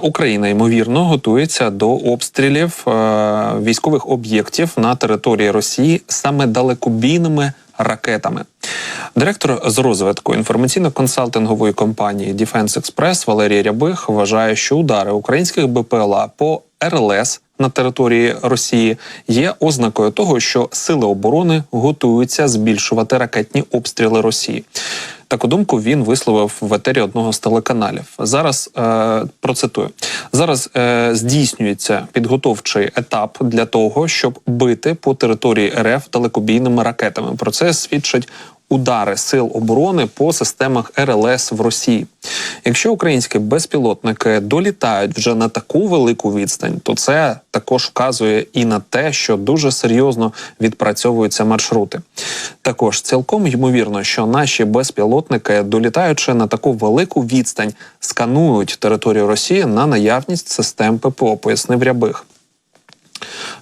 Україна, ймовірно, готується до обстрілів військових об'єктів на території Росії саме далекобійними ракетами. Директор з розвитку інформаційно-консалтингової компанії Defense Express Валерій Рябих вважає, що удари українських БПЛА по РЛС на території Росії є ознакою того, що сили оборони готуються збільшувати ракетні обстріли Росії. Таку думку він висловив в етері одного з телеканалів. Зараз, процитую, зараз здійснюється підготовчий етап для того, щоб бити по території РФ далекобійними ракетами. Про це свідчать удари сил оборони по системах РЛС в Росії. Якщо українські безпілотники долітають вже на таку велику відстань, то це також вказує і на те, що дуже серйозно відпрацьовуються маршрути. Також цілком ймовірно, що наші безпілотники, долітаючи на таку велику відстань, сканують територію Росії на наявність систем ППО, пояснив Рябих.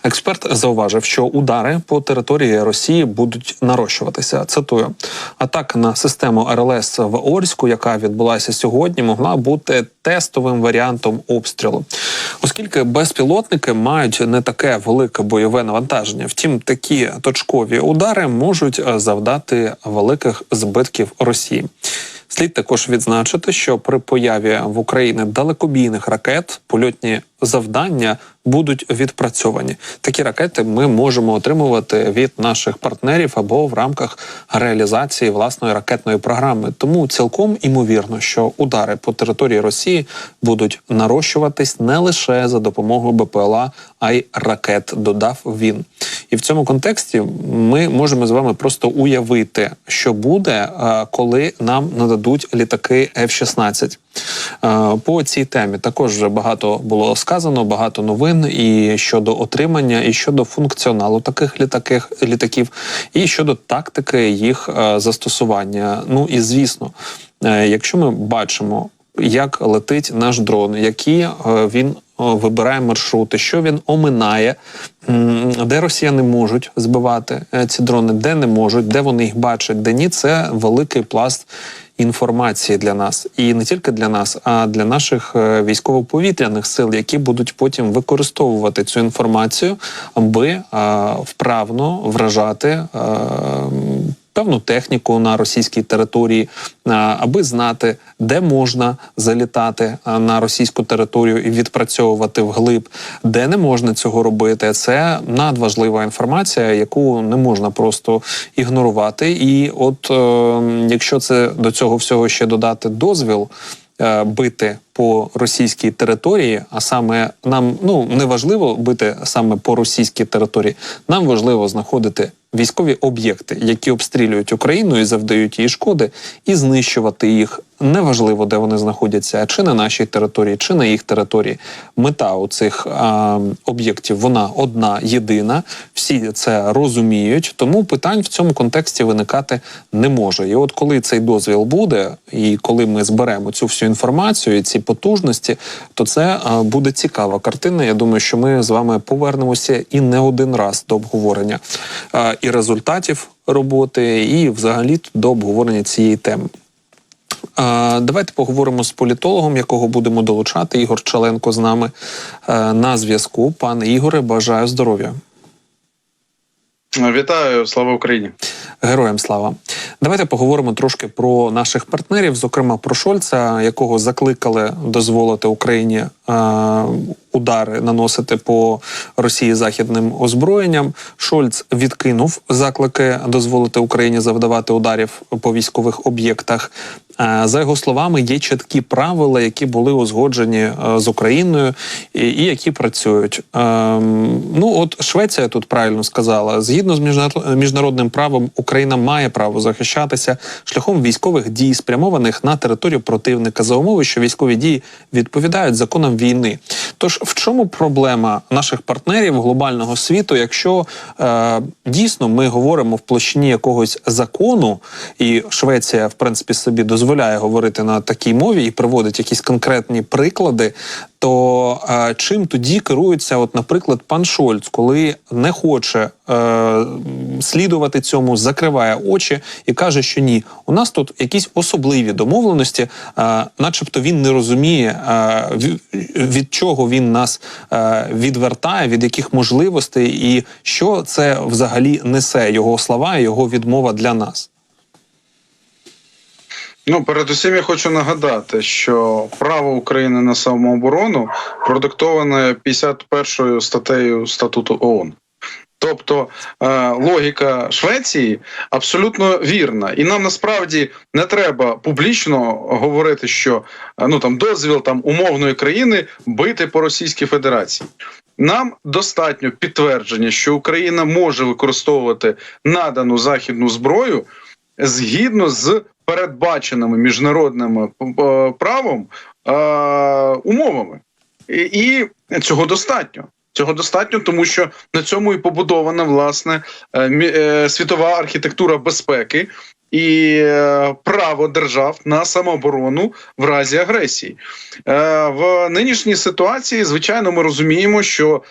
Експерт зауважив, що удари по території Росії будуть нарощуватися. Цитую: атака на систему РЛС в Орську, яка відбулася сьогодні, могла бути тестовим варіантом обстрілу. Оскільки безпілотники мають не таке велике бойове навантаження. Втім, такі точкові удари можуть завдати великих збитків Росії. Слід також відзначити, що при появі в Україні далекобійних ракет польотні завдання будуть відпрацьовані. Такі ракети ми можемо отримувати від наших партнерів або в рамках реалізації власної ракетної програми. Тому цілком імовірно, що удари по території Росії будуть нарощуватись не лише за допомогою БПЛА, а й ракет, додав він. І в цьому контексті ми можемо з вами просто уявити, що буде, коли нам нададуть літаки F-16. По цій темі також вже багато було сказано, багато новин і щодо отримання, і щодо функціоналу таких літаків, і щодо тактики їх застосування. Ну і звісно, якщо ми бачимо, як летить наш дрон, які він вибирає маршрути, що він оминає, де росіяни можуть збивати ці дрони, де не можуть, де вони їх бачать, де ні, це великий пласт інформації для нас. І не тільки для нас, а для наших військово-повітряних сил, які будуть потім використовувати цю інформацію, аби вправно вражати певну техніку на російській території, аби знати, де можна залітати на російську територію і відпрацьовувати вглиб, де не можна цього робити. Це надважлива інформація, яку не можна просто ігнорувати. І от якщо це до цього всього ще додати дозвіл бити по російській території, а саме нам, не важливо бити саме по російській території, нам важливо знаходити військові об'єкти, які обстрілюють Україну і завдають їй шкоди, і знищувати їх. Неважливо, де вони знаходяться, чи на нашій території, чи на їх території. Мета у цих об'єктів, вона одна, єдина. Всі це розуміють, тому питань в цьому контексті виникати не може. І от коли цей дозвіл буде, і коли ми зберемо цю всю інформацію і ці потужності, то це буде цікава картина. Я думаю, що ми з вами повернемося і не один раз до обговорення і результатів роботи, і взагалі до обговорення цієї теми. Давайте поговоримо з політологом, якого будемо долучати. Ігор Чаленко з нами на зв'язку. Пане Ігоре, бажаю здоров'я. Вітаю, слава Україні. Героям слава. Давайте поговоримо трошки про наших партнерів, зокрема про Шольца, якого закликали дозволити Україні удари наносити по Росії західним озброєнням. Шольц відкинув заклики дозволити Україні завдавати ударів по військових об'єктах. За його словами, є чіткі правила, які були узгоджені з Україною і які працюють. От Швеція тут правильно сказала. Згідно з міжнародним правом, Україна має право захищатися шляхом військових дій, спрямованих на територію противника, за умови, що військові дії відповідають законам війни. Тож в чому проблема наших партнерів глобального світу, якщо дійсно ми говоримо в площині якогось закону, і Швеція, в принципі, собі дозволяє говорити на такій мові і приводить якісь конкретні приклади, то чим тоді керується, от, наприклад, пан Шольц, коли не хоче слідувати цьому, закриває очі і каже, що ні, у нас тут якісь особливі домовленості, начебто він не розуміє, від чого він нас відвертає, від яких можливостей, і що це взагалі несе, його слова, його відмова для нас. Ну, передусім я хочу нагадати, що право України на самооборону продиктоване 51 статтею Статуту ООН. Тобто логіка Швеції абсолютно вірна. І нам насправді не треба публічно говорити, що дозвіл умовної країни бити по Російській Федерації. Нам достатньо підтвердження, що Україна може використовувати надану західну зброю згідно з передбаченими міжнародним правом умовами. І цього достатньо. Цього достатньо, тому що на цьому і побудована, власне, світова архітектура безпеки і право держав на самооборону в разі агресії. В нинішній ситуації, звичайно, ми розуміємо, що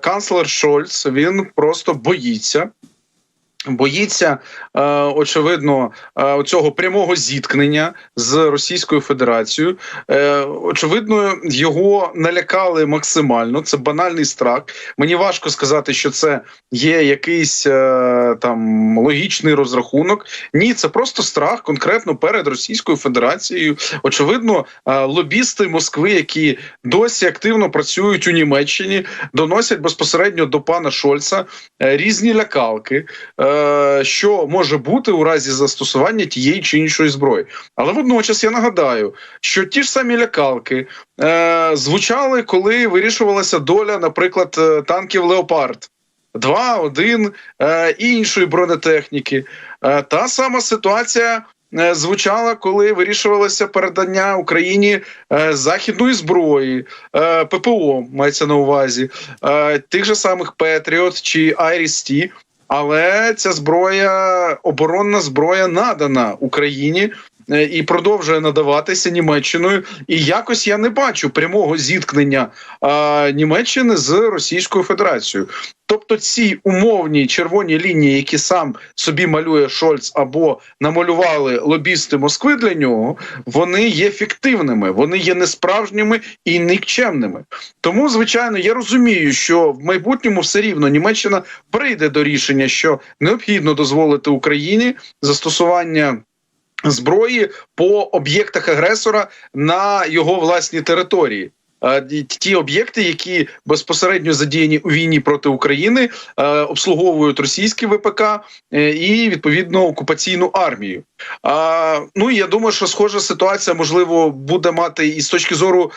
канцлер Шольц, він просто боїться, очевидно, цього прямого зіткнення з Російською Федерацією. Очевидно, його налякали максимально. Це банальний страх. Мені важко сказати, що це є якийсь логічний розрахунок. Ні, це просто страх конкретно перед Російською Федерацією. Очевидно, лобісти Москви, які досі активно працюють у Німеччині, доносять безпосередньо до пана Шольца різні лякалки, що може бути у разі застосування тієї чи іншої зброї. Але водночас я нагадаю, що ті ж самі лякалки звучали, коли вирішувалася доля, наприклад, танків «Леопард». 2, 1 і іншої бронетехніки. Та сама ситуація звучала, коли вирішувалося передання Україні західної зброї, ППО, мається на увазі, тих же самих «Петріот» чи «Айріс-Ті». Але ця зброя, оборонна зброя, надана Україні і продовжує надаватися Німеччиною. І якось я не бачу прямого зіткнення Німеччини з Російською Федерацією. Тобто ці умовні червоні лінії, які сам собі малює Шольц або намалювали лобісти Москви для нього, вони є фіктивними, вони є несправжніми і нікчемними. Тому, звичайно, я розумію, що в майбутньому все рівно Німеччина прийде до рішення, що необхідно дозволити Україні застосування зброї по об'єктах агресора на його власній території. Ті об'єкти, які безпосередньо задіяні у війні проти України, обслуговують російські ВПК і, відповідно, окупаційну армію. Я думаю, що схожа ситуація, можливо, буде мати і з точки зору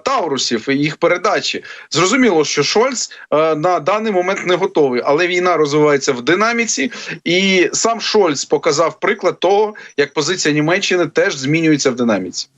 Таурусів і їх передачі. Зрозуміло, що Шольц на даний момент не готовий, але війна розвивається в динаміці, і сам Шольц показав приклад того, як позиція Німеччини теж змінюється в динаміці.